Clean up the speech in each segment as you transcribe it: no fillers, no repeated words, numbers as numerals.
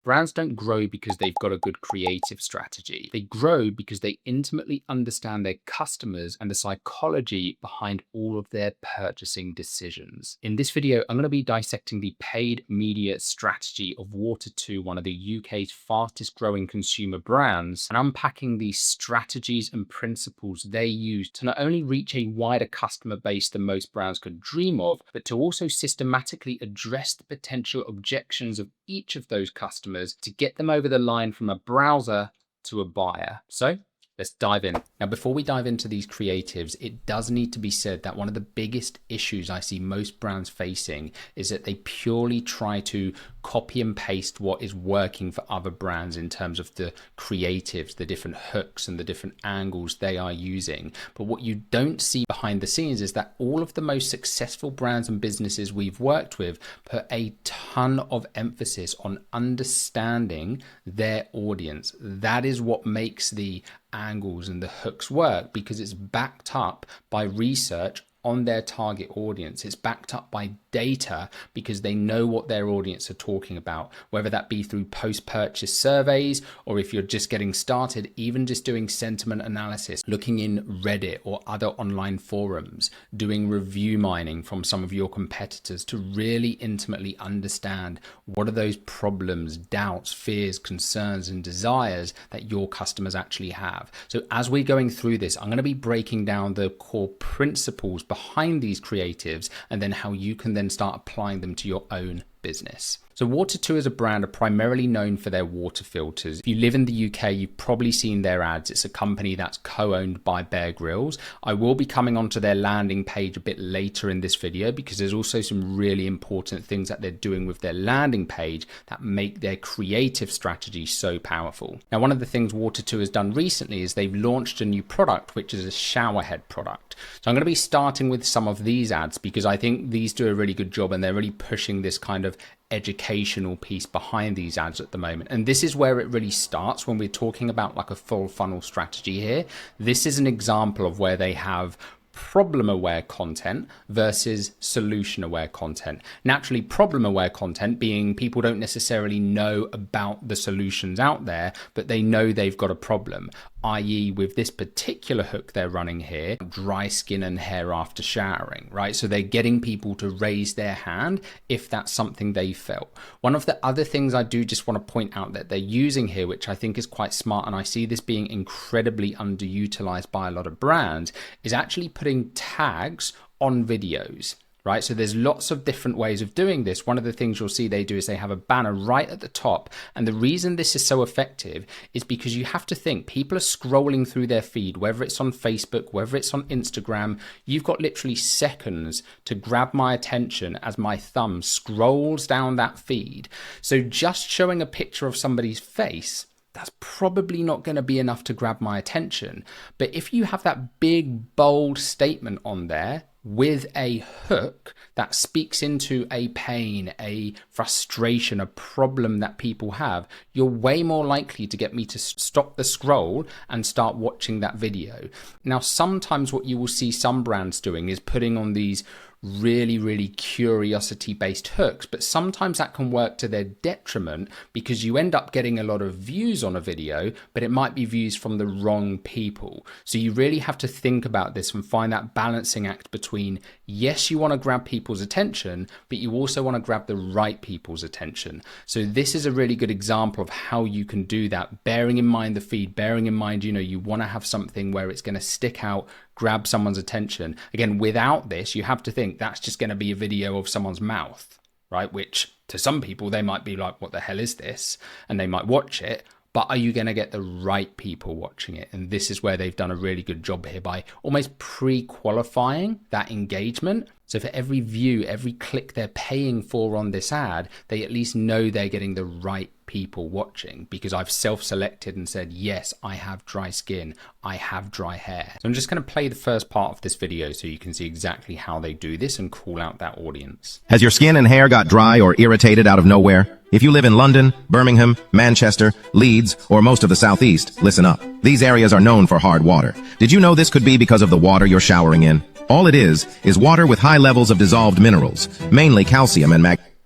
Brands don't grow because they've got a good creative strategy. They grow because they intimately understand their customers and the psychology behind all of their purchasing decisions. In this video, I'm going to be dissecting the paid media strategy of Water2, one of the UK's fastest growing consumer brands, and unpacking the strategies and principles they use to not only reach a wider customer base than most brands could dream of, but to also systematically address the potential objections of each of those customers to get them over the line from a browser to a buyer. So let's dive in. Now, before we dive into these creatives, it does need to be said that one of the biggest issues I see most brands facing is that they purely try to copy and paste what is working for other brands in terms of the creatives, the different hooks and the different angles they are using. But what you don't see behind the scenes is that all of the most successful brands and businesses we've worked with put a ton of emphasis on understanding their audience. That is what makes the angles and the hooks work, because it's backed up by research on their target audience. It's backed up by data because they know what their audience are talking about, whether that be through post-purchase surveys, or if you're just getting started, even just doing sentiment analysis, looking in Reddit or other online forums, doing review mining from some of your competitors to really intimately understand what are those problems, doubts, fears, concerns, and desires that your customers actually have. So as we're going through this, I'm going to be breaking down the core principles behind these creatives and then how you can then start applying them to your own business. So Water2 as a brand are primarily known for their water filters. If you live in the UK, you've probably seen their ads. It's a company that's co-owned by Bear Grylls. I will be coming onto their landing page a bit later in this video because there's also some really important things that they're doing with their landing page that make their creative strategy so powerful. Now, one of the things Water2 has done recently is they've launched a new product, which is a shower head product. So I'm going to be starting with some of these ads because I think these do a really good job and they're really pushing this kind of educational piece behind these ads at the moment. And this is where it really starts when we're talking about like a full funnel strategy here. This is an example of where they have problem-aware content versus solution-aware content. Naturally, problem-aware content being people don't necessarily know about the solutions out there, but they know they've got a problem, i.e. with this particular hook they're running here, dry skin and hair after showering, right? So they're getting people to raise their hand if that's something they felt. One of the other things I do just want to point out that they're using here, which I think is quite smart, and I see this being incredibly underutilized by a lot of brands, is actually putting tags on videos. Right, so there's lots of different ways of doing this. One of the things you'll see they do is they have a banner right at the top. And the reason this is so effective is because you have to think people are scrolling through their feed, whether it's on Facebook, whether it's on Instagram. You've got literally seconds to grab my attention as my thumb scrolls down that feed. So just showing a picture of somebody's face, that's probably not going to be enough to grab my attention. But if you have that big, bold statement on there with a hook that speaks into a pain, a frustration, a problem that people have, you're way more likely to get me to stop the scroll and start watching that video. Now, sometimes what you will see some brands doing is putting on these really curiosity based hooks, but sometimes that can work to their detriment because you end up getting a lot of views on a video, but it might be views from the wrong people. So you really have to think about this and find that balancing act between, yes, you want to grab people's attention, but you also want to grab the right people's attention. So this is a really good example of how you can do that, bearing in mind the feed, bearing in mind, you want to have something where it's going to stick out, grab someone's attention. Again, without this, you have to think that's just going to be a video of someone's mouth, right? Which to some people, they might be like, what the hell is this? And they might watch it. But are you going to get the right people watching it? And this is where they've done a really good job here by almost pre-qualifying that engagement. So for every view, every click they're paying for on this ad, they at least know they're getting the right people watching because I've self-selected and said, yes, I have dry skin, I have dry hair. So I'm just going to play the first part of this video so you can see exactly how they do this and call out that audience. Has your skin and hair got dry or irritated out of nowhere? If you live in London, Birmingham, Manchester, Leeds, or most of the southeast, listen up. These areas are known for hard water. Did you know this could be because of the water you're showering in? All it is water with high levels of dissolved minerals, mainly calcium and magnesium.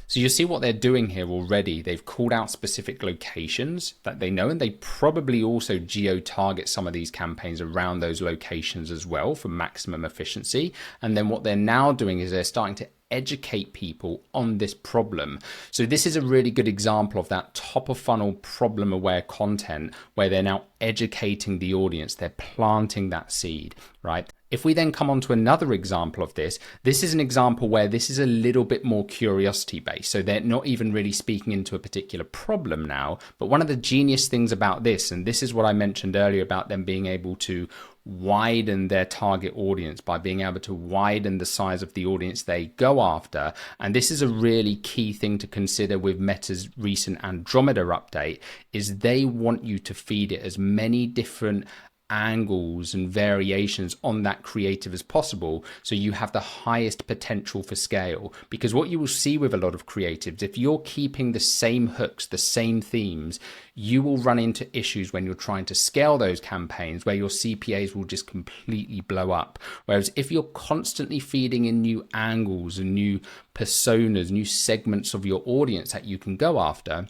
So you see what they're doing here already. They've called out specific locations that they know, and they probably also geo-target some of these campaigns around those locations as well for maximum efficiency. And then what they're now doing is they're starting to educate people on this problem. So this is a really good example of that top of funnel problem aware content where they're now educating the audience. They're planting that seed, right? If we then come on to another example of this, this is an example where this is a little bit more curiosity based. So they're not even really speaking into a particular problem now. But one of the genius things about this, and this is what I mentioned earlier about them being able to widen their target audience by being able to widen the size of the audience they go after. And this is a really key thing to consider with Meta's recent Andromeda update, is they want you to feed it as many different angles and variations on that creative as possible, so you have the highest potential for scale. Because what you will see with a lot of creatives, if you're keeping the same hooks, the same themes, you will run into issues when you're trying to scale those campaigns where your CPAs will just completely blow up. Whereas if you're constantly feeding in new angles and new personas, new segments of your audience that you can go after,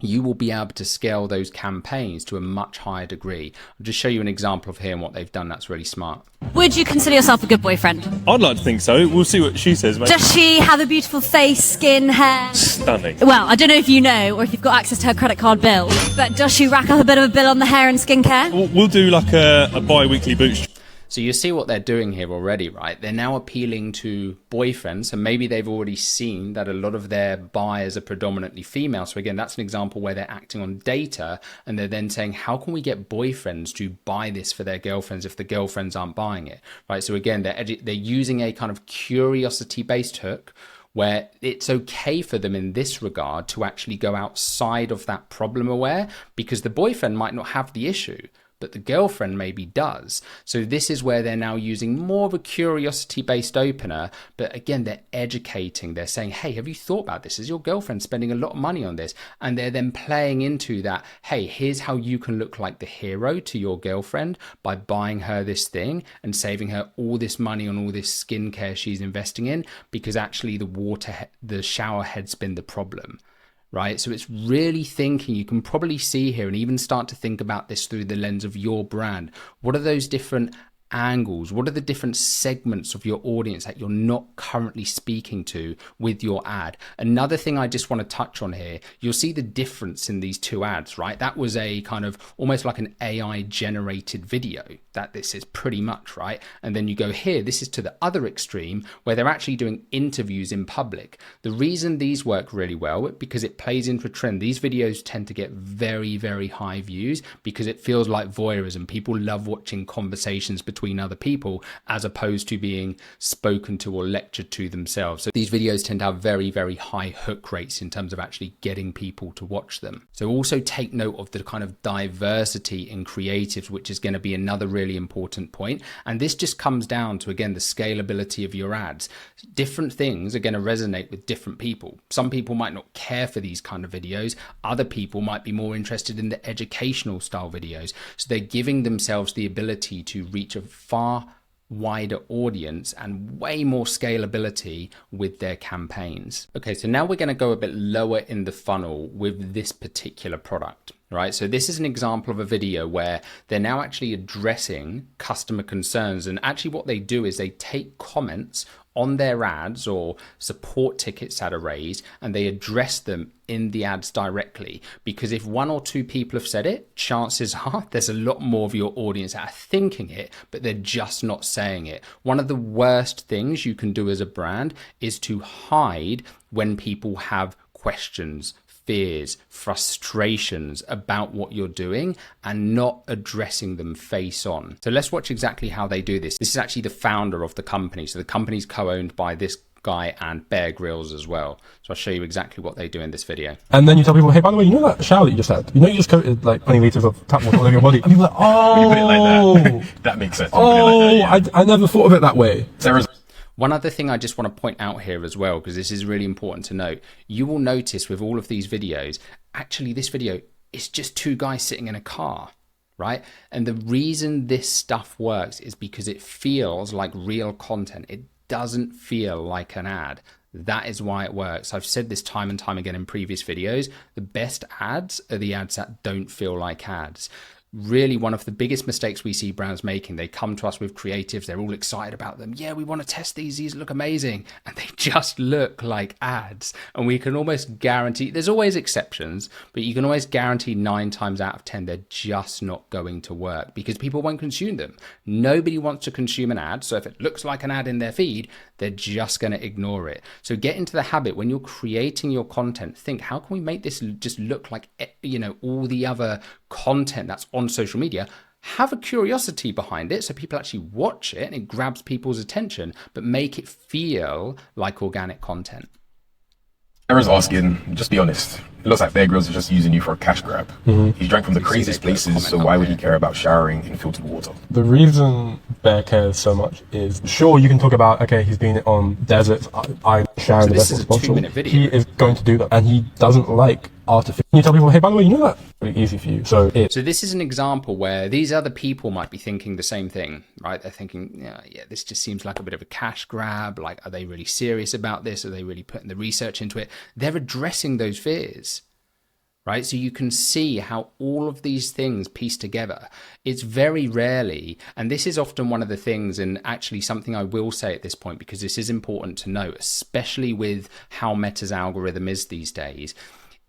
you will be able to scale those campaigns to a much higher degree. I'll just show you an example of here and what they've done that's really smart. Would you consider yourself a good boyfriend? I'd like to think so. We'll see what she says, mate. Does she have a beautiful face, skin, hair? Stunning. Well, I don't know if you know or if you've got access to her credit card bill, but does she rack up a bit of a bill on the hair and skincare? We'll do like a bi-weekly boot. So you see what they're doing here already, right? They're now appealing to boyfriends, and maybe they've already seen that a lot of their buyers are predominantly female. So again, that's an example where they're acting on data, and they're then saying, how can we get boyfriends to buy this for their girlfriends if the girlfriends aren't buying it, right? So again, they're using a kind of curiosity-based hook where it's okay for them in this regard to actually go outside of that problem aware, because the boyfriend might not have the issue, but the girlfriend maybe does. So this is where they're now using more of a curiosity-based opener, but again, they're educating. They're saying, hey, have you thought about this? Is your girlfriend spending a lot of money on this? And they're then playing into that, hey, here's how you can look like the hero to your girlfriend by buying her this thing and saving her all this money on all this skincare she's investing in, because actually the shower head's been the problem. Right? So it's really thinking, you can probably see here and even start to think about this through the lens of your brand. What are those different angles? What are the different segments of your audience that you're not currently speaking to with your ad? Another thing I just want to touch on here, you'll see the difference in these two ads, right? That was a kind of almost like an AI generated video that this is pretty much, right? And then you go here, this is to the other extreme where they're actually doing interviews in public. The reason these work really well, because it plays into a trend. These videos tend to get very, very high views because it feels like voyeurism. People love watching conversations between other people as opposed to being spoken to or lectured to themselves. So these videos tend to have very, very high hook rates in terms of actually getting people to watch them. So also take note of the kind of diversity in creatives, which is going to be another really important point. And this just comes down to, again, the scalability of your ads. Different things are going to resonate with different people. Some people might not care for these kind of videos. Other people might be more interested in the educational style videos. So they're giving themselves the ability to reach a far wider audience and way more scalability with their campaigns. Okay, so now we're going to go a bit lower in the funnel with this particular product. Right, so this is an example of a video where they're now actually addressing customer concerns, and actually what they do is they take comments on their ads or support tickets that are raised and they address them in the ads directly, because if one or two people have said it, chances are there's a lot more of your audience that are thinking it, but they're just not saying it. One of the worst things you can do as a brand is to hide when people have questions, fears, frustrations about what you're doing and not addressing them face on. So let's watch exactly how they do this. This is actually the founder of the company. So the company's co-owned by this guy and Bear Grylls as well. So I'll show you exactly what they do in this video. And then you tell people, hey, by the way, you know that shower that you just had? You know you just coated like 20 litres of tap water all over your body? And people are like, oh. When you put it like that, that makes sense. Oh, I never thought of it that way. One other thing I just want to point out here as well, because this is really important to note, you will notice with all of these videos, actually this video is just two guys sitting in a car, right? And the reason this stuff works is because it feels like real content. It doesn't feel like an ad. That is why it works. I've said this time and time again in previous videos. The best ads are the ads that don't feel like ads. Really, one of the biggest mistakes we see brands making, they come to us with creatives, they're all excited about them. Yeah, we want to test these look amazing. And they just look like ads. And we can almost guarantee, there's always exceptions, but you can always guarantee 9 times out of 10, they're just not going to work because people won't consume them. Nobody wants to consume an ad. So if it looks like an ad in their feed, they're just going to ignore it. So get into the habit when you're creating your content, think, how can we make this just look like, all the other content that's on social media? Have a curiosity behind it so people actually watch it and it grabs people's attention, but make it feel like organic content. Aaron's asking, just be honest. It looks like Bear Grylls is just using you for a cash grab. He's drank from the craziest places, so why would he care about showering in filtered water? The reason Bear cares so much is, sure, you can talk about, okay, he's been on deserts, I shower in the best possible. 2-minute video. He is going to do that, and he doesn't like artificial. You tell people, hey, by the way, you know that? Really easy for you. So this is an example where these other people might be thinking the same thing, right? They're thinking, yeah, this just seems like a bit of a cash grab. Like, are they really serious about this? Are they really putting the research into it? They're addressing those fears. Right? So you can see how all of these things piece together. It's very rarely, and this is often one of the things, and actually something I will say at this point, because this is important to note, especially with how Meta's algorithm is these days.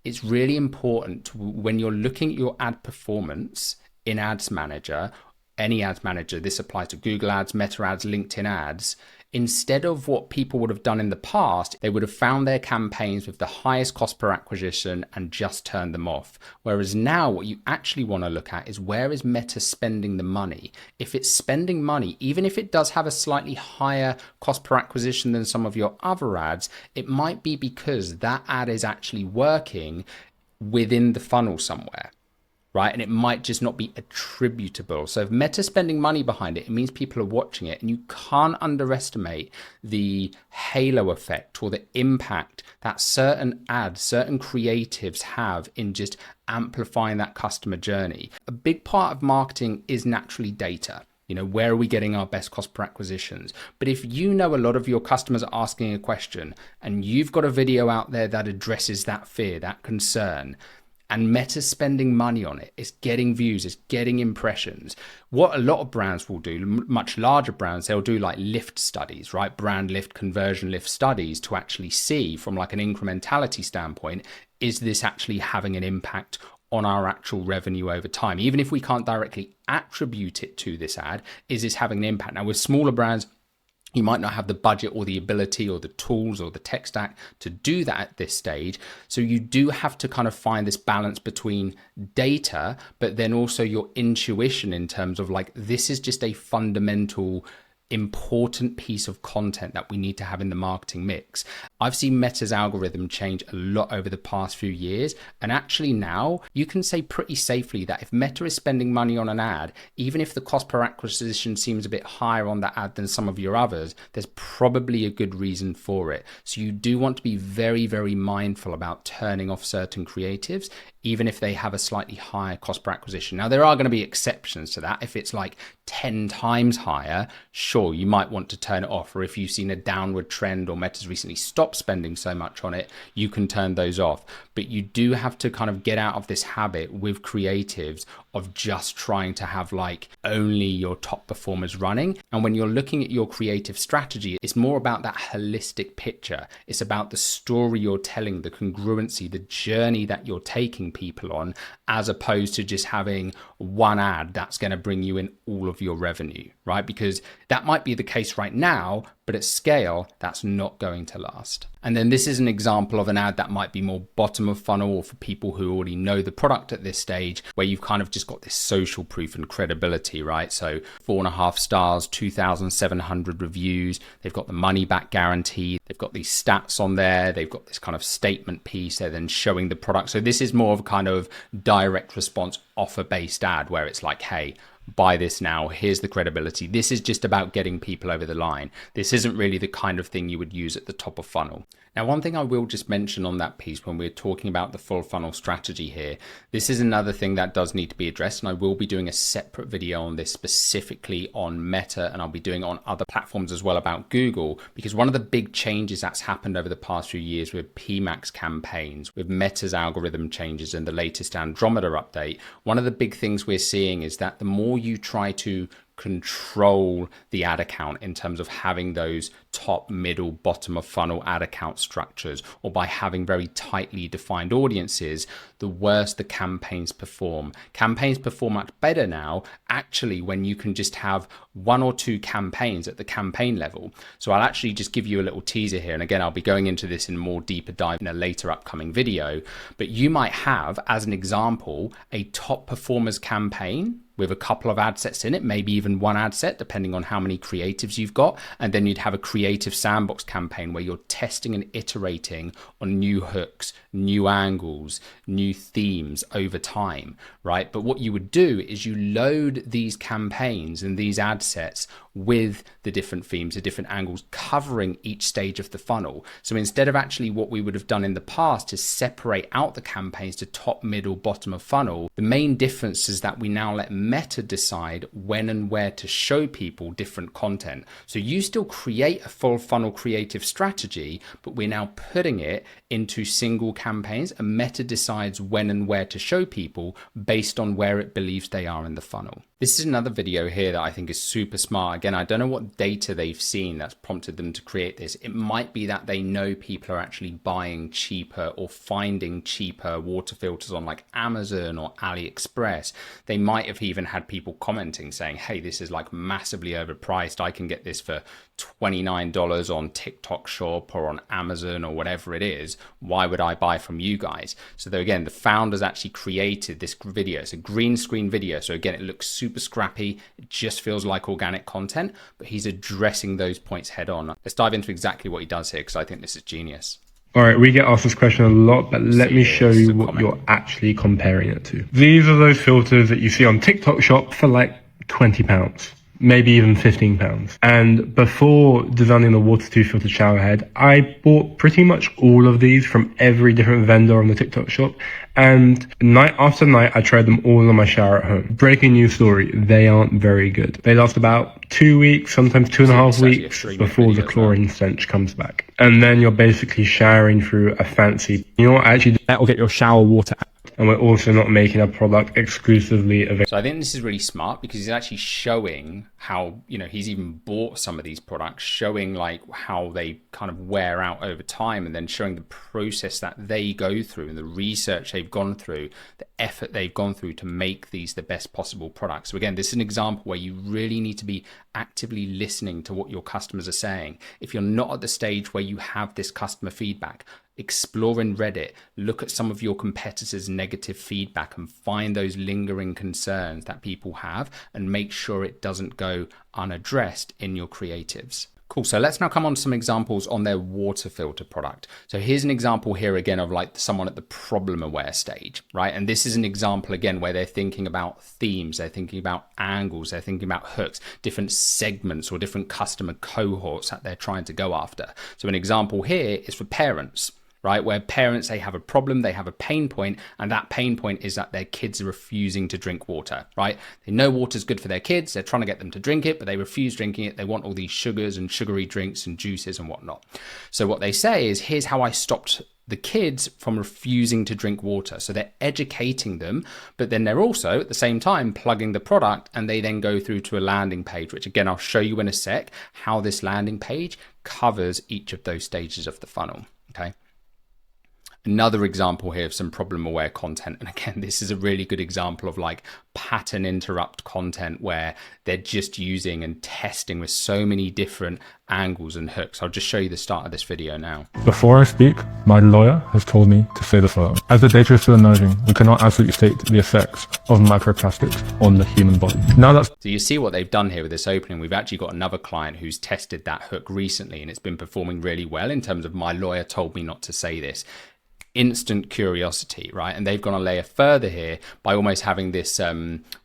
It's really important when you're looking at your ad performance in Ads Manager, any ads manager, this applies to Google Ads, Meta Ads, LinkedIn Ads. Instead of what people would have done in the past, they would have found their campaigns with the highest cost per acquisition and just turned them off. Whereas now what you actually want to look at is, where is Meta spending the money? If it's spending money, even if it does have a slightly higher cost per acquisition than some of your other ads, it might be because that ad is actually working within the funnel somewhere. Right? And it might just not be attributable. So if Meta's spending money behind it, it means people are watching it. And you can't underestimate the halo effect or the impact that certain ads, certain creatives have in just amplifying that customer journey. A big part of marketing is naturally data. Where are we getting our best cost per acquisitions? But if you know a lot of your customers are asking a question and you've got a video out there that addresses that fear, that concern, and Meta's spending money on it, it's getting views, it's getting impressions. What a lot of brands will do, much larger brands, they'll do like lift studies, right? Brand lift, conversion lift studies to actually see from like an incrementality standpoint, is this actually having an impact on our actual revenue over time? Even if we can't directly attribute it to this ad, is this having an impact? Now with smaller brands, you might not have the budget or the ability or the tools or the tech stack to do that at this stage. So you do have to kind of find this balance between data, but then also your intuition in terms of like, this is just a fundamental important piece of content that we need to have in the marketing mix. I've seen Meta's algorithm change a lot over the past few years. And actually now you can say pretty safely that if Meta is spending money on an ad, even if the cost per acquisition seems a bit higher on that ad than some of your others, there's probably a good reason for it. So you do want to be very, very mindful about turning off certain creatives, even if they have a slightly higher cost per acquisition. Now, there are going to be exceptions to that. If it's like 10 times higher, sure, you might want to turn it off. Or if you've seen a downward trend or Meta's recently stopped spending so much on it, you can turn those off. But you do have to kind of get out of this habit with creatives of just trying to have like only your top performers running. And when you're looking at your creative strategy, it's more about that holistic picture. It's about the story you're telling, the congruency, the journey that you're taking people on, as opposed to just having one ad that's going to bring you in all of your revenue, right? Because that might be the case right now, but at scale, that's not going to last. And then this is an example of an ad that might be more bottom of funnel, or for people who already know the product at this stage, where you've kind of just got this social proof and credibility, right? So 4.5 stars, 2,700 reviews. They've got the money back guarantee. They've got these stats on there. They've got this kind of statement piece. They're then showing the product. So this is more of a kind of direct response offer-based ad where it's like, hey, buy this now, here's the credibility. This is just about getting people over the line. This isn't really the kind of thing you would use at the top of funnel. Now, one thing I will just mention on that piece when we're talking about the full funnel strategy here, this is another thing that does need to be addressed, and I will be doing a separate video on this specifically on Meta, and I'll be doing it on other platforms as well about Google, because one of the big changes that's happened over the past few years with PMAX campaigns, with Meta's algorithm changes and the latest Andromeda update, one of the big things we're seeing is that the more you try to control the ad account in terms of having those top, middle, bottom of funnel ad account structures, or by having very tightly defined audiences, the worse the campaigns perform. Campaigns perform much better now, actually, when you can just have 1 or 2 campaigns at the campaign level. So I'll actually just give you a little teaser here. And again, I'll be going into this in more deeper dive in a later upcoming video. But you might have, as an example, a top performers campaign with a couple of ad sets in it, maybe even 1 ad set, depending on how many creatives you've got. And then you'd have a creative sandbox campaign where you're testing and iterating on new hooks, new angles, new themes over time, right? But what you would do is you load these campaigns and these ad sets with the different themes, the different angles, covering each stage of the funnel. So instead of actually what we would have done in the past to separate out the campaigns to top, middle, bottom of funnel, the main difference is that we now let Meta decide when and where to show people different content. So you still create a full funnel creative strategy, but we're now putting it into single campaigns, and Meta decides when and where to show people based on where it believes they are in the funnel. This is another video here that I think is super smart. Again, I don't know what data they've seen that's prompted them to create this. It might be that they know people are actually buying cheaper or finding cheaper water filters on like Amazon or AliExpress. They might have even had people commenting saying, hey, this is like massively overpriced. I can get this for $29 on TikTok Shop or on Amazon or whatever it is. Why would I buy from you guys? So again, the founders actually created this video. It's a green screen video. So again, it looks super scrappy. It just feels like organic content, but he's addressing those points head on. Let's dive into exactly what he does here, because I think this is genius. All right, we get asked this question a lot, but let me show you what you're actually comparing it to. These are those filters that you see on TikTok Shop for like £20. Maybe even £15. And before designing the Water2 filtered shower head, I bought pretty much all of these from every different vendor on the TikTok Shop. And night after night, I tried them all on my shower at home. Breaking news story, they aren't very good. They last about 2 weeks, sometimes 2.5 weeks before the chlorine stench comes back. And then you're basically showering through a fancy, that will get your shower water out. And we're also not making a product exclusively available. So I think this is really smart, because he's actually showing how, he's even bought some of these products, showing like how they kind of wear out over time, and then showing the process that they go through and the research they've gone through, the effort they've gone through to make these the best possible products. So again, this is an example where you really need to be actively listening to what your customers are saying. If you're not at the stage where you have this customer feedback, explore in Reddit, look at some of your competitors' negative feedback and find those lingering concerns that people have, and make sure it doesn't go unaddressed in your creatives. Cool, so let's now come on to some examples on their water filter product. So here's an example here again of like someone at the problem aware stage, right? And this is an example again where they're thinking about themes, they're thinking about angles, they're thinking about hooks, different segments or different customer cohorts that they're trying to go after. So an example here is for parents, right? Where parents, they have a problem, they have a pain point, and that pain point is that their kids are refusing to drink water, right? They know water's good for their kids, they're trying to get them to drink it, but they refuse drinking it. They want all these sugars and sugary drinks and juices and whatnot. So what they say is, here's how I stopped the kids from refusing to drink water. So they're educating them, but then they're also at the same time plugging the product, and they then go through to a landing page, which again, I'll show you in a sec how this landing page covers each of those stages of the funnel, okay? Another example here of some problem aware content. And again, this is a really good example of like pattern interrupt content where they're just using and testing with so many different angles and hooks. I'll just show you the start of this video now. Before I speak, my lawyer has told me to say the following. As the data is still emerging, we cannot absolutely state the effects of microplastics on the human body. Now that's... So you see what they've done here with this opening. We've actually got another client who's tested that hook recently, and it's been performing really well in terms of my lawyer told me not to say this. instant curiosity, right? And they've gone a layer further here by almost having this,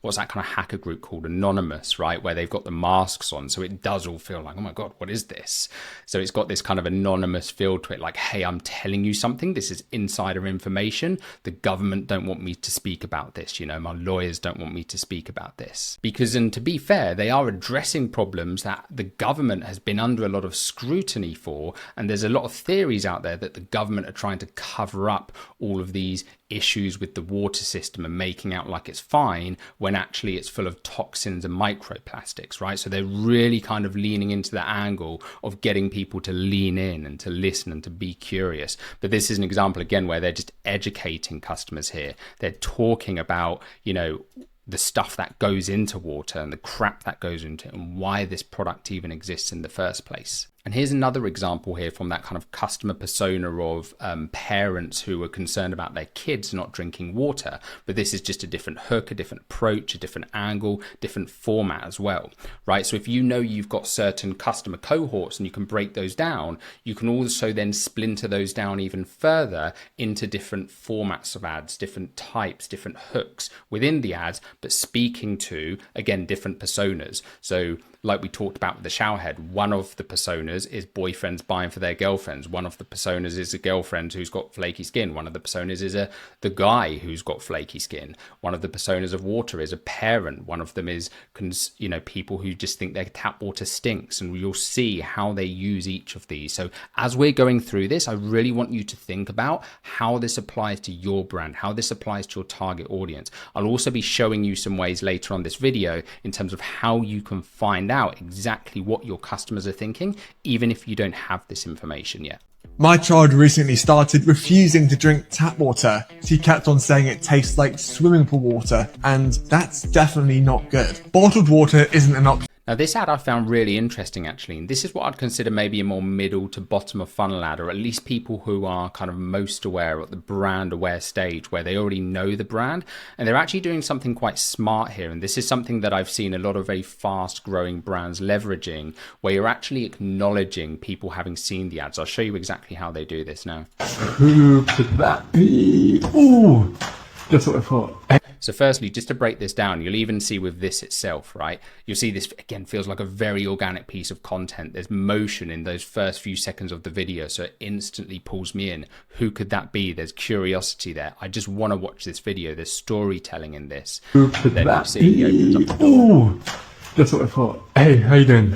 what's that kind of hacker group called? Anonymous, right? Where they've got the masks on. So it does all feel like, oh my God, what is this? So it's got this kind of anonymous feel to it, like, hey, I'm telling you something. This is insider information. The government don't want me to speak about this. You know, my lawyers don't want me to speak about this. Because, and to be fair, they are addressing problems that the government has been under a lot of scrutiny for. And there's a lot of theories out there that the government are trying to cover up all of these issues with the water system and making out like it's fine when actually it's full of toxins and microplastics, right? So they're really kind of leaning into the angle of getting people to lean in and to listen and to be curious. But this is an example again where they're just educating customers here. They're talking about, you know, the stuff that goes into water and the crap that goes into it and why this product even exists in the first place. And here's another example here from that kind of customer persona of parents who are concerned about their kids not drinking water. But this is just a different hook, a different approach, a different angle, different format as well, right? So if you know you've got certain customer cohorts and you can break those down, you can also then splinter those down even further into different formats of ads, different types, different hooks within the ads, but speaking to, again, different personas. So like we talked about with the showerhead, one of the personas is boyfriends buying for their girlfriends. One of the personas is a girlfriend who's got flaky skin. One of the personas is the guy who's got flaky skin. One of the personas of water is a parent. One of them is, you know, people who just think their tap water stinks. And you'll see how they use each of these. So as we're going through this, I really want you to think about how this applies to your brand, how this applies to your target audience. I'll also be showing you some ways later on this video in terms of how you can find out exactly what your customers are thinking, even if you don't have this information yet. My child recently started refusing to drink tap water. She kept on saying it tastes like swimming pool water, and that's definitely not good. Bottled water isn't an option. Now this ad I found really interesting actually, and this is what I'd consider maybe a more middle to bottom of funnel ad, or at least people who are kind of most aware at the brand aware stage where they already know the brand, and they're actually doing something quite smart here. And this is something that I've seen a lot of very fast growing brands leveraging, where you're actually acknowledging people having seen the ads. I'll show you exactly how they do this now. Who could that be? Ooh, that's what I thought. So firstly, just to break this down, you'll even see with this itself, right? You'll see this, again, feels like a very organic piece of content. There's motion in those first few seconds of the video, so it instantly pulls me in. Who could that be? There's curiosity there. I just want to watch this video. There's storytelling in this. Who could that be? Ooh, that's what I thought. Hey, how you doing?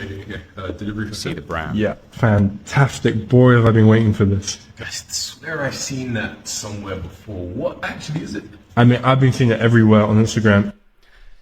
Delivery. See the brand. Yeah, fantastic. Boy, have I been waiting for this. I swear I've seen that somewhere before. What actually is it? I mean, I've been seeing it everywhere on Instagram.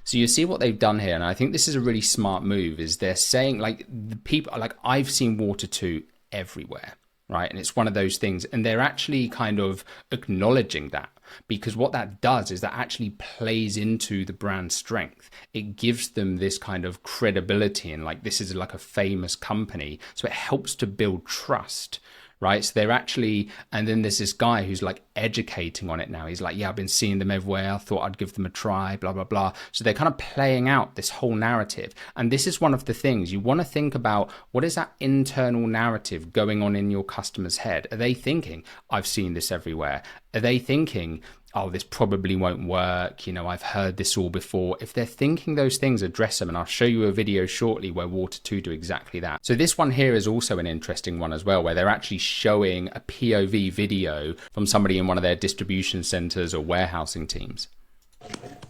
So you see what they've done here, and I think this is a really smart move, is they're saying, like, the people, like, I've seen Water2 everywhere, right? And it's one of those things, and they're actually kind of acknowledging that, because what that does is that actually plays into the brand strength. It gives them this kind of credibility, and like, this is like a famous company, so it helps to build trust. Right, so they're actually, and then there's this guy who's like educating on it now. He's like, yeah, I've been seeing them everywhere. I thought I'd give them a try, blah, blah, blah. So they're kind of playing out this whole narrative. And this is one of the things you want to think about. What is that internal narrative going on in your customer's head? Are they thinking, I've seen this everywhere? Are they thinking, oh, this probably won't work, you know, I've heard this all before? If they're thinking those things, address them. And I'll show you a video shortly where Water2 do exactly that. So this one here is also an interesting one as well, where they're actually showing a POV video from somebody in one of their distribution centers or warehousing teams.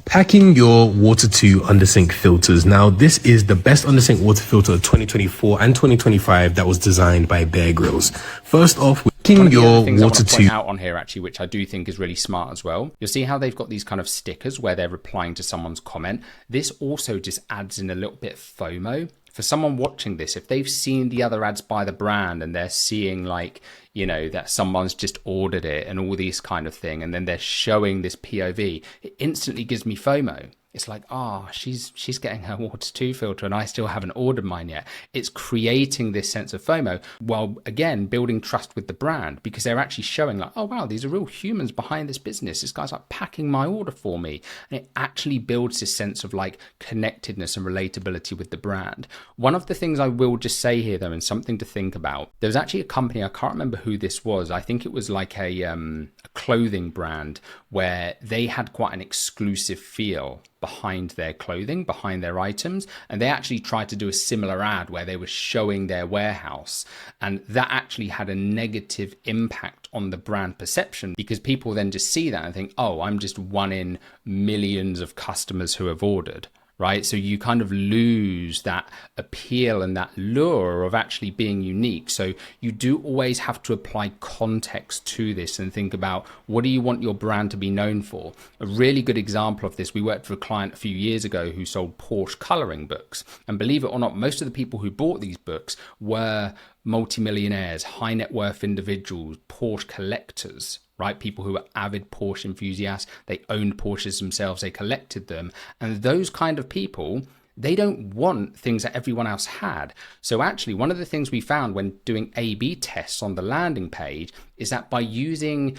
Packing your Water2 undersink filters. Now, this is the best undersink water filter of 2024 and 2025 that was designed by Bear Grylls. First off, packing your Water2 out on here actually, which I do think is really smart as well. You'll see how they've got these kind of stickers where they're replying to someone's comment. This also just adds in a little bit of FOMO. For someone watching this, if they've seen the other ads by the brand and they're seeing, like, you know, that someone's just ordered it and all these kind of thing, and then they're showing this POV, it instantly gives me FOMO. It's like, oh, she's getting her Water2 filter and I still haven't ordered mine yet. It's creating this sense of FOMO while, again, building trust with the brand, because they're actually showing like, oh, wow, these are real humans behind this business. This guy's like packing my order for me. And it actually builds this sense of like connectedness and relatability with the brand. One of the things I will just say here, though, and something to think about, there was actually a company, I can't remember who this was. I think it was like a clothing brand where they had quite an exclusive feel behind their clothing, behind their items, and they actually tried to do a similar ad where they were showing their warehouse, and that actually had a negative impact on the brand perception, because people then just see that and think, oh, I'm just one in millions of customers who have ordered. Right? So you kind of lose that appeal and that lure of actually being unique. So you do always have to apply context to this and think about, what do you want your brand to be known for? A really good example of this, we worked for a client a few years ago who sold Porsche coloring books. And believe it or not, most of the people who bought these books were multimillionaires, high net worth individuals, Porsche collectors, right? People who were avid Porsche enthusiasts. They owned Porsches themselves, they collected them. And those kind of people, they don't want things that everyone else had. So actually, one of the things we found when doing A/B tests on the landing page is that by using,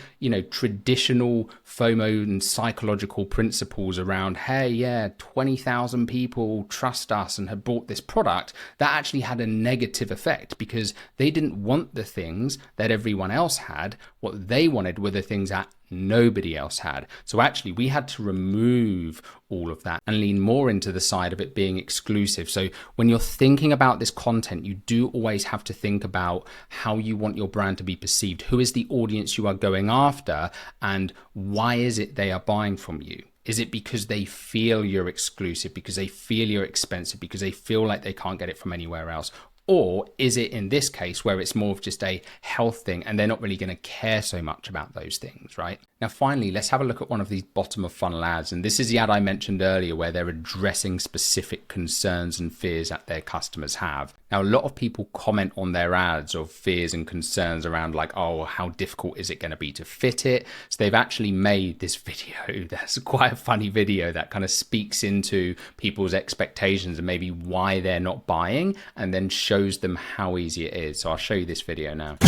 traditional FOMO and psychological principles around, hey, yeah, 20,000 people trust us and had bought this product, that actually had a negative effect, because they didn't want the things that everyone else had. What they wanted were the things that nobody else had. So actually, we had to remove all of that and lean more into the side of it being exclusive. So when you're thinking about this content, you do always have to think about how you want your brand to be perceived. Who is the audience you are going after, and why is it they are buying from you? Is it because they feel you're exclusive, because they feel you're expensive, because they feel like they can't get it from anywhere else? Or is it in this case where it's more of just a health thing and they're not really going to care so much about those things, right? Now, finally, let's have a look at one of these bottom of funnel ads. And this is the ad I mentioned earlier where they're addressing specific concerns and fears that their customers have. Now, a lot of people comment on their ads of fears and concerns around like, oh, how difficult is it going to be to fit it? So they've actually made this video that's quite a funny video that kind of speaks into people's expectations and maybe why they're not buying, and then shows them how easy it is. So I'll show you this video now.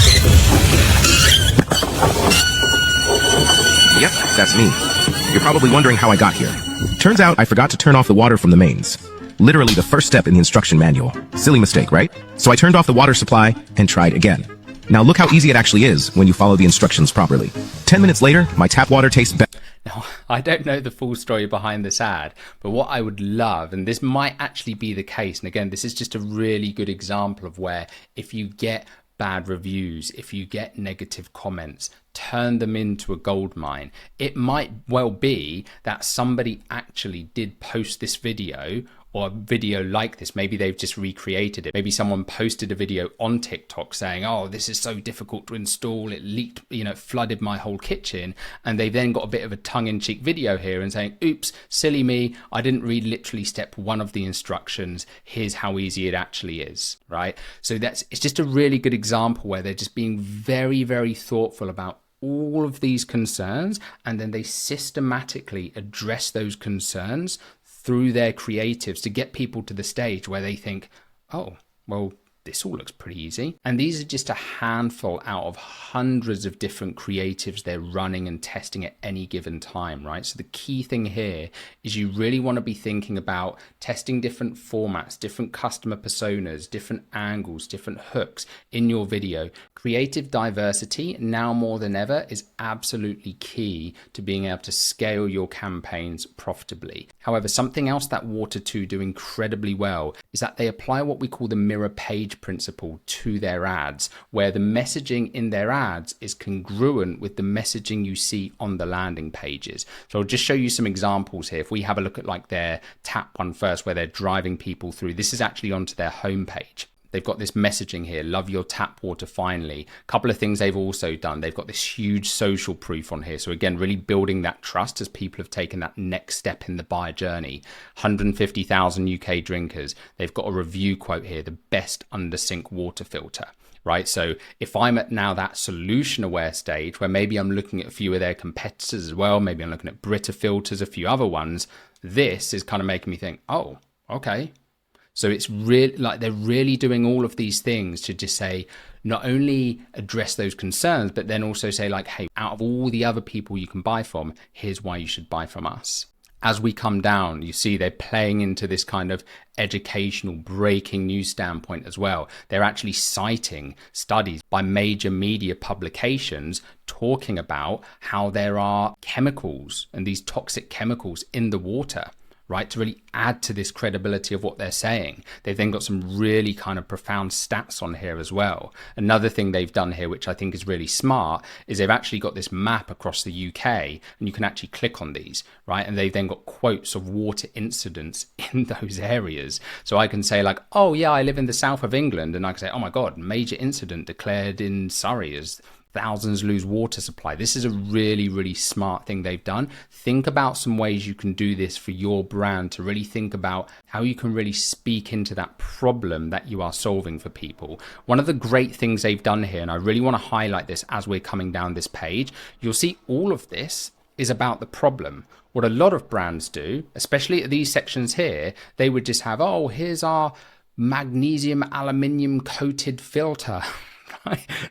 Yep, that's me. You're probably wondering how I got here. Turns out I forgot to turn off the water from the mains. Literally the first step in the instruction manual. Silly mistake, right? So I turned off the water supply and tried again. Now look how easy it actually is when you follow the instructions properly. 10 minutes later, my tap water tastes better. Now, I don't know the full story behind this ad, but what I would love, and this might actually be the case, and again, this is just a really good example of where if you get bad reviews, if you get negative comments, turn them into a gold mine. It might well be that somebody actually did post this video or a video like this. Maybe they've just recreated it. Maybe someone posted a video on TikTok saying, oh, this is so difficult to install. It leaked, it flooded my whole kitchen. And they've then got a bit of a tongue-in-cheek video here and saying, oops, silly me. I didn't read literally step 1 of the instructions. Here's how easy it actually is, right? So it's just a really good example where they're just being very, very thoughtful about all of these concerns, and then they systematically address those concerns through their creatives to get people to the stage where they think, oh, well, this all looks pretty easy. And these are just a handful out of hundreds of different creatives they're running and testing at any given time, right? So the key thing here is you really want to be thinking about testing different formats, different customer personas, different angles, different hooks in your video. Creative diversity now more than ever is absolutely key to being able to scale your campaigns profitably. However, something else that Water2 do incredibly well is that they apply what we call the mirror page principle to their ads, where the messaging in their ads is congruent with the messaging you see on the landing pages. So I'll just show you some examples here. If we have a look at like their tap one first, where they're driving people through, this is actually onto their homepage. They've got this messaging here, love your tap water finally. A couple of things they've also done. They've got this huge social proof on here. So again, really building that trust as people have taken that next step in the buyer journey. 150,000 UK drinkers. They've got a review quote here, the best under sink water filter. Right, so if I'm at now that solution aware stage where maybe I'm looking at a few of their competitors as well, maybe I'm looking at Brita filters, a few other ones, this is kind of making me think, oh, okay. So it's really like they're really doing all of these things to just say, not only address those concerns, but then also say like, hey, out of all the other people you can buy from, here's why you should buy from us. as we come down, you see they're playing into this kind of educational breaking news standpoint as well. They're actually citing studies by major media publications talking about how there are chemicals and these toxic chemicals in the water, right, to really add to this credibility of what they're saying. They've then got some really kind of profound stats on here as well. Another thing they've done here, which I think is really smart, is they've actually got this map across the UK, and you can actually click on these, right? And they've then got quotes of water incidents in those areas. So I can say like, oh yeah, I live in the south of England, and I can say, oh my God, major incident declared in Surrey as thousands lose water supply. This is a really, really smart thing they've done. Think about some ways you can do this for your brand, to really think about how you can really speak into that problem that you are solving for people. One of the great things they've done here, and I really want to highlight this as we're coming down this page, you'll see all of this is about the problem. What a lot of brands do, especially at these sections here, they would just have, oh, here's our magnesium aluminium coated filter.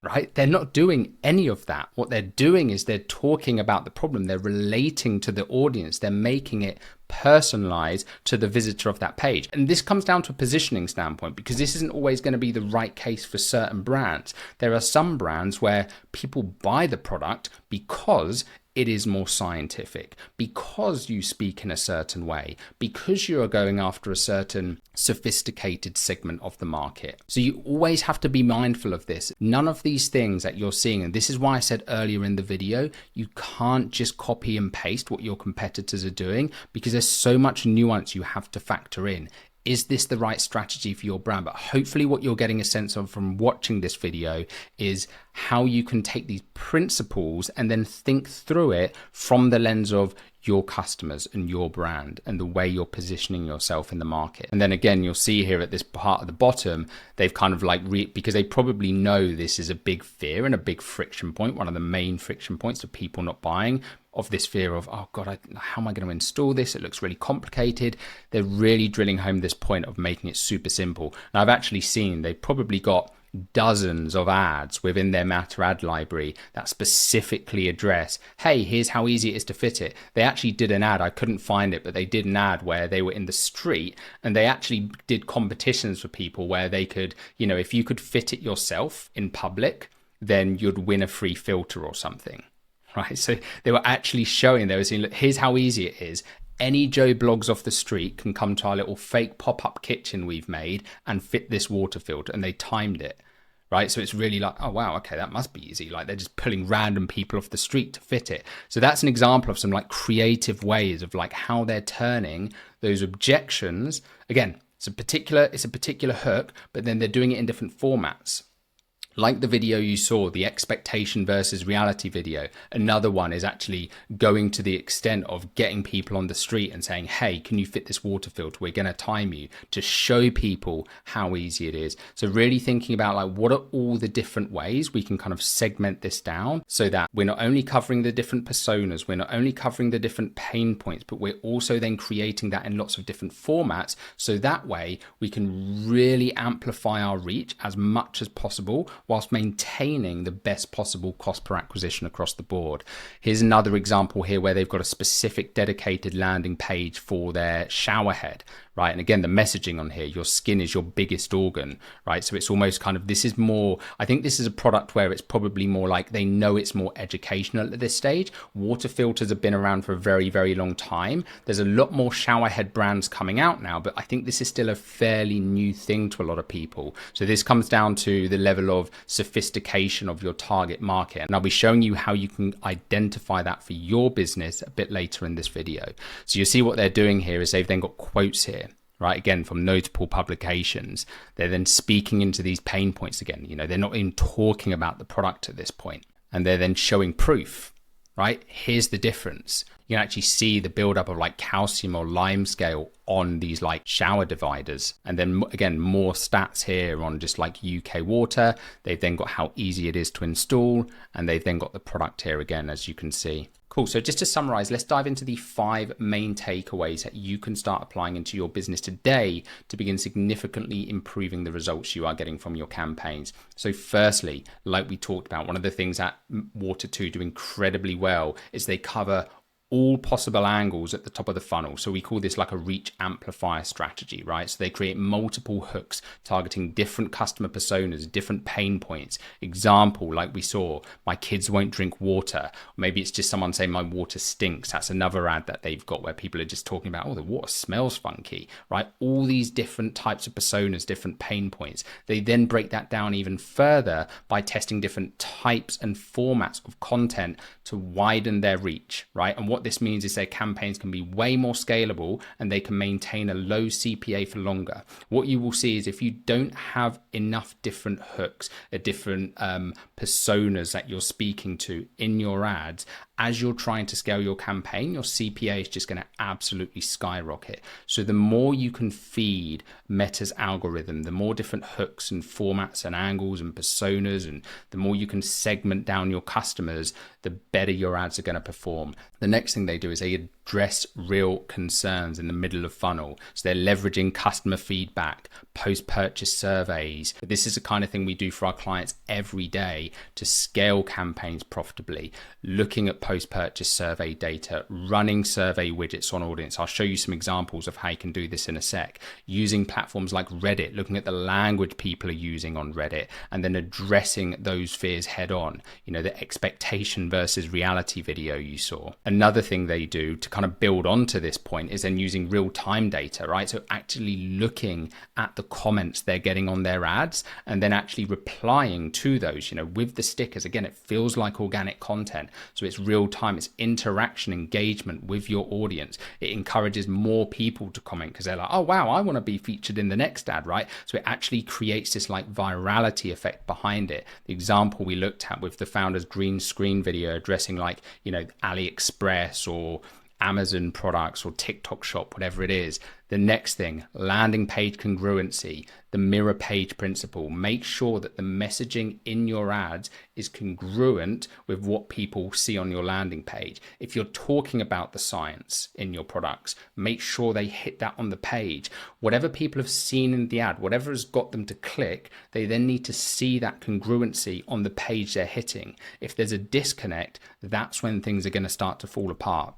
Right? They're not doing any of that. What they're doing is they're talking about the problem. They're relating to the audience. They're making it personalized to the visitor of that page. And this comes down to a positioning standpoint, because this isn't always going to be the right case for certain brands. There are some brands where people buy the product because it is more scientific, because you speak in a certain way, because you are going after a certain sophisticated segment of the market. So you always have to be mindful of this. None of these things that you're seeing, and this is why I said earlier in the video, you can't just copy and paste what your competitors are doing, because there's so much nuance you have to factor in. Is this the right strategy for your brand? But hopefully what you're getting a sense of from watching this video is how you can take these principles and then think through it from the lens of your customers and your brand and the way you're positioning yourself in the market. And then again, you'll see here at this part at the bottom, they've kind of like, because they probably know this is a big fear and a big friction point, one of the main friction points of people not buying, of this fear of, oh God, how am I going to install this? It looks really complicated. They're really drilling home this point of making it super simple. And I've actually seen they've probably got dozens of ads within their Matter ad library that specifically address, hey, here's how easy it is to fit it. They actually did an ad, I couldn't find it, but they did an ad where they were in the street and they actually did competitions for people where they could, you know, if you could fit it yourself in public, then you'd win a free filter or something. Right, so they were actually showing, they were saying, look, here's how easy it is. Any Joe Blogs off the street can come to our little fake pop-up kitchen we've made and fit this water filter, and they timed it, right? So it's really like, oh wow, okay, that must be easy. Like they're just pulling random people off the street to fit it. So that's an example of some like creative ways of like how they're turning those objections. Again, it's a particular hook, but then they're doing it in different formats. Like the video you saw, the expectation versus reality video, another one is actually going to the extent of getting people on the street and saying, hey, can you fit this water filter? We're going to time you, to show people how easy it is. So really thinking about like, what are all the different ways we can kind of segment this down so that we're not only covering the different personas, we're not only covering the different pain points, but we're also then creating that in lots of different formats. So that way we can really amplify our reach as much as possible, whilst maintaining the best possible cost per acquisition across the board. Here's another example here where they've got a specific dedicated landing page for their shower head, right? And again, the messaging on here, your skin is your biggest organ, right? So it's almost kind of, this is more, I think this is a product where it's probably more like they know it's more educational at this stage. Water filters have been around for a very, very long time. There's a lot more shower head brands coming out now, but I think this is still a fairly new thing to a lot of people. So this comes down to the level of sophistication of your target market. And I'll be showing you how you can identify that for your business a bit later in this video. So you see what they're doing here is they've then got quotes here, right? Again, from notable publications. They're then speaking into these pain points again. You know, they're not even talking about the product at this point. And they're then showing proof, right? Here's the difference. You can actually see the buildup of like calcium or lime scale on these like shower dividers. And then again, more stats here on just like UK water. They've then got how easy it is to install. And they've then got the product here again, as you can see. Cool. So just to summarize, let's dive into the 5 main takeaways that you can start applying into your business today to begin significantly improving the results you are getting from your campaigns. So firstly, like we talked about, one of the things that Water2 do incredibly well is they cover all possible angles at the top of the funnel. So we call this like a reach amplifier strategy, right? So they create multiple hooks targeting different customer personas, different pain points. Example, like we saw, my kids won't drink water. Maybe it's just someone saying my water stinks. That's another ad that they've got where people are just talking about, oh, the water smells funky, right? All these different types of personas, different pain points. They then break that down even further by testing different types and formats of content to widen their reach, right? And what this means is their campaigns can be way more scalable and they can maintain a low CPA for longer. What you will see is if you don't have enough different hooks, different personas that you're speaking to in your ads, as you're trying to scale your campaign, your CPA is just going to absolutely skyrocket. So the more you can feed Meta's algorithm, the more different hooks and formats and angles and personas, and the more you can segment down your customers, the better your ads are going to perform. The next thing they do is they address real concerns in the middle of funnel. So they're leveraging customer feedback, post-purchase surveys. This is the kind of thing we do for our clients every day to scale campaigns profitably, looking at post-purchase survey data, running survey widgets on audience. I'll show you some examples of how you can do this in a sec. Using platforms like Reddit, looking at the language people are using on Reddit, and then addressing those fears head on. You know, the expectation versus reality video you saw. Another thing they do to kind of build onto this point is then using real-time data, right? So actually looking at the comments they're getting on their ads and then actually replying to those, you know, with the stickers. Again, it feels like organic content. So it's real time, it's interaction, engagement with your audience. It encourages more people to comment because they're like, oh wow, I want to be featured in the next ad, right? So it actually creates this like virality effect behind it. The example we looked at with the founder's green screen video addressing like, you know, AliExpress or Amazon products or TikTok shop, whatever it is. The next thing, landing page congruency, the mirror page principle. Make sure that the messaging in your ads is congruent with what people see on your landing page. If you're talking about the science in your products, make sure they hit that on the page. Whatever people have seen in the ad, whatever has got them to click, they then need to see that congruency on the page they're hitting. If there's a disconnect, that's when things are going to start to fall apart.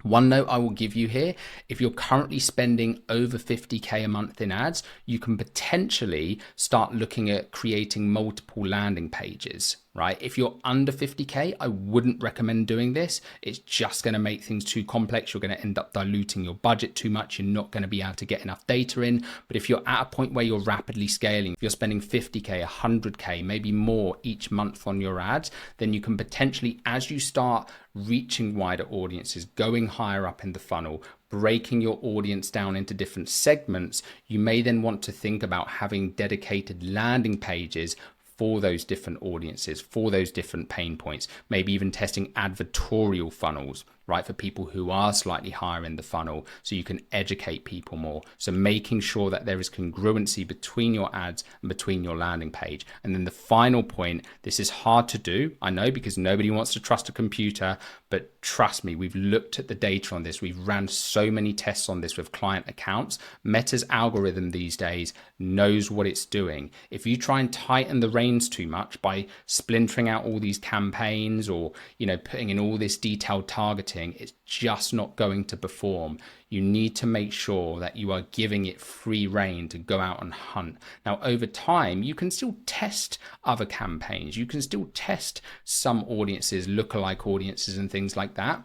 One note I will give you here, if you're currently spending over 50K a month in ads, you can potentially start looking at creating multiple landing pages, right? If you're under 50K, I wouldn't recommend doing this. It's just going to make things too complex. You're going to end up diluting your budget too much. You're not going to be able to get enough data in. But if you're at a point where you're rapidly scaling, if you're spending 50K, 100K, maybe more each month on your ads, then you can potentially, as you start reaching wider audiences, going higher up in the funnel, breaking your audience down into different segments, you may then want to think about having dedicated landing pages for those different audiences, for those different pain points, maybe even testing advertorial funnels, right, for people who are slightly higher in the funnel so you can educate people more. So making sure that there is congruency between your ads and between your landing page. And then the final point, this is hard to do, I know, because nobody wants to trust a computer, but trust me, we've looked at the data on this. We've ran so many tests on this with client accounts. Meta's algorithm these days knows what it's doing. If you try and tighten the reins too much by splintering out all these campaigns or, you know, putting in all this detailed targeting, it's just not going to perform. You need to make sure that you are giving it free rein to go out and hunt. Now, over time, you can still test other campaigns. You can still test some audiences, lookalike audiences and things like that.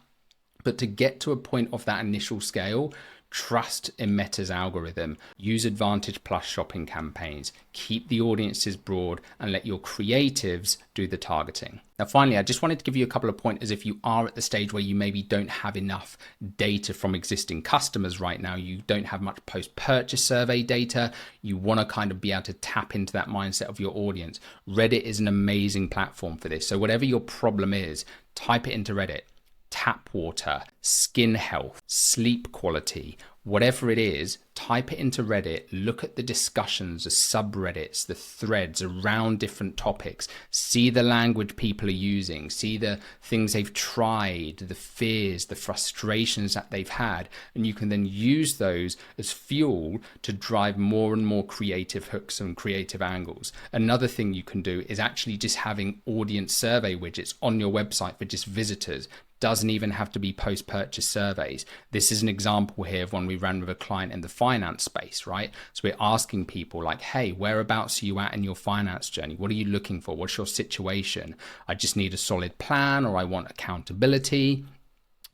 But to get to a point of that initial scale, trust in Meta's algorithm, use Advantage Plus shopping campaigns, keep the audiences broad and let your creatives do the targeting. Now, finally, I just wanted to give you a couple of pointers if you are at the stage where you maybe don't have enough data from existing customers right now, you don't have much post-purchase survey data, you want to kind of be able to tap into that mindset of your audience. Reddit is an amazing platform for this. So whatever your problem is, type it into Reddit. Tap water, skin health, sleep quality, whatever it is, type it into Reddit, look at the discussions, the subreddits, the threads around different topics, see the language people are using, see the things they've tried, the fears, the frustrations that they've had, and you can then use those as fuel to drive more and more creative hooks and creative angles. Another thing you can do is actually just having audience survey widgets on your website for just visitors. doesn't even have to be post-purchase surveys. This is an example here of one we ran with a client in the finance space, right? So we're asking people like, hey, whereabouts are you at in your finance journey? What are you looking for? What's your situation? I just need a solid plan, or I want accountability.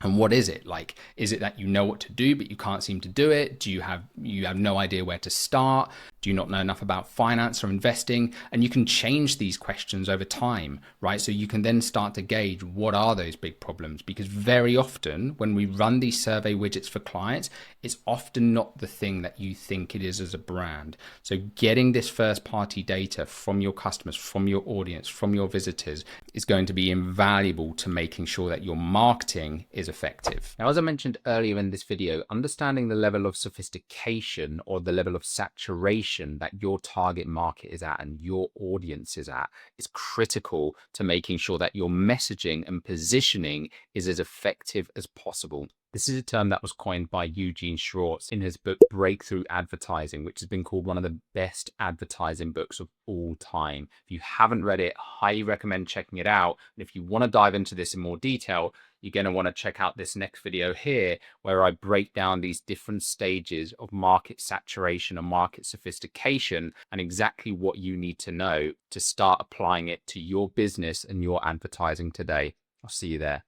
And what is it? Like, is it that you know what to do, but you can't seem to do it? Do you have no idea where to start? Do you not know enough about finance or investing? And you can change these questions over time, right? So you can then start to gauge what are those big problems, because very often when we run these survey widgets for clients, it's often not the thing that you think it is as a brand. So getting this first party data from your customers, from your audience, from your visitors is going to be invaluable to making sure that your marketing is effective. Now, as I mentioned earlier in this video, understanding the level of sophistication or the level of saturation that your target market is at and your audience is at is critical to making sure that your messaging and positioning is as effective as possible. This is a term that was coined by Eugene Schwartz in his book Breakthrough Advertising, which has been called one of the best advertising books of all time. If you haven't read it, highly recommend checking it out. And if you want to dive into this in more detail, you're going to want to check out this next video here, where I break down these different stages of market saturation and market sophistication and exactly what you need to know to start applying it to your business and your advertising today. I'll see you there.